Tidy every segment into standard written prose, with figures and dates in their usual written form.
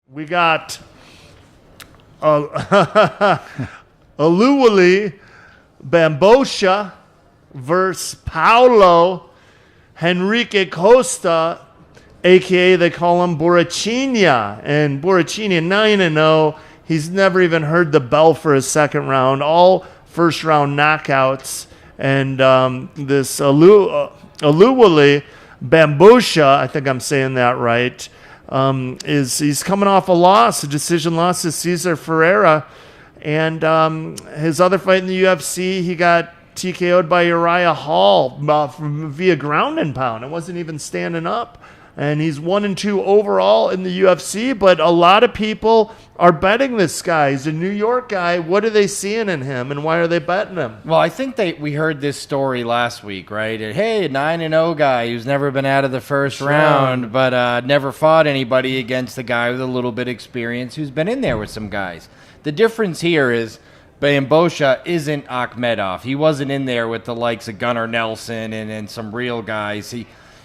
We got Oluwale Bamgbose versus Paulo Henrique Costa, a.k.a. they call him Borrachinha. And Borrachinha, 9-0. He's never even heard the bell for his second round. All first-round knockouts. And this Oluwale Bamgbose, I think I'm saying that right, he's coming off a decision loss to Cesar Ferreira. And his other fight in the UFC, he got TKO'd by Uriah Hall via ground and pound. It wasn't even standing up. And he's 1-2 overall in the UFC, but a lot of people are betting this guy. He's a New York guy. What are they seeing in him, and why are they betting him? Well, I think we heard this story last week, right? Hey, a 9-0 guy who's never been out of the first round, but never fought anybody against a guy with a little bit of experience who's been in there with some guys. The difference here is Bamgbose isn't Akhmedov. He wasn't in there with the likes of Gunnar Nelson and some real guys.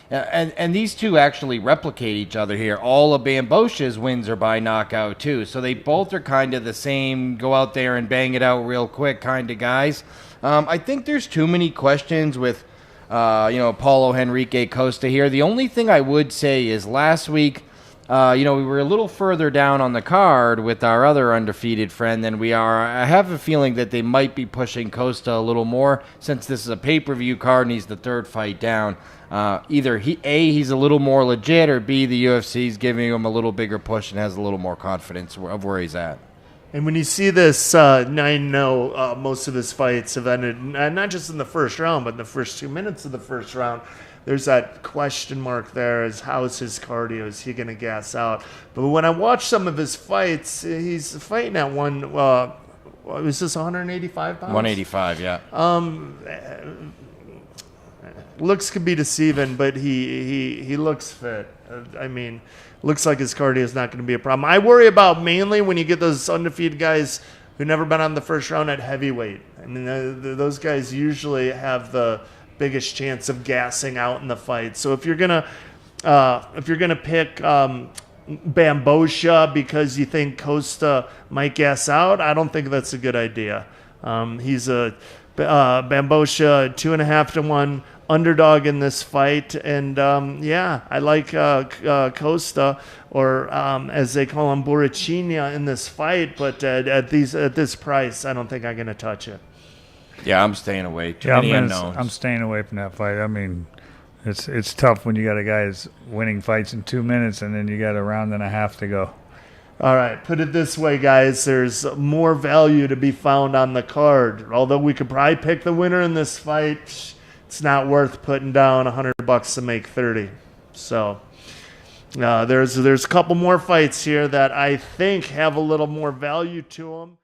And these two actually replicate each other here. All of Bambose's wins are by knockout, too. So they both are kind of the same, go out there and bang it out real quick kind of guys. I think there's too many questions with, Paulo Henrique Costa here. The only thing I would say is last week, we were a little further down on the card with our other undefeated friend than we are. I have a feeling that they might be pushing Costa a little more since this is a pay-per-view card and he's the third fight down. Either he's a little more legit, or B, the UFC's giving him a little bigger push and has a little more confidence of where he's at. And when you see this 9-0, most of his fights have ended not just in the first round, but in the first 2 minutes of the first round. There's that question mark there: is how's his cardio? Is he going to gas out? But when I watch some of his fights, he's fighting at was this 185 pounds? 185, yeah. Looks could be deceiving, but he looks fit. Looks like his cardio is not going to be a problem. I worry about mainly when you get those undefeated guys who never been on the first round at heavyweight. Those guys usually have the biggest chance of gassing out in the fight. So if you're gonna pick Bamgbose because you think Costa might gas out, I don't think that's a good idea. He's a Bamgbose 2.5-1 underdog in this fight, and I like Costa, or as they call him, Borrachinha, in this fight. But at this price, I don't think I'm gonna touch it. Yeah, I'm staying away. Too many unknowns. I'm staying away from that fight. It's tough when you got a guy that's winning fights in 2 minutes and then you got a round and a half to go. All right, put it this way, guys. There's more value to be found on the card. Although we could probably pick the winner in this fight, it's not worth putting down $100 to make 30. So there's a couple more fights here that I think have a little more value to them.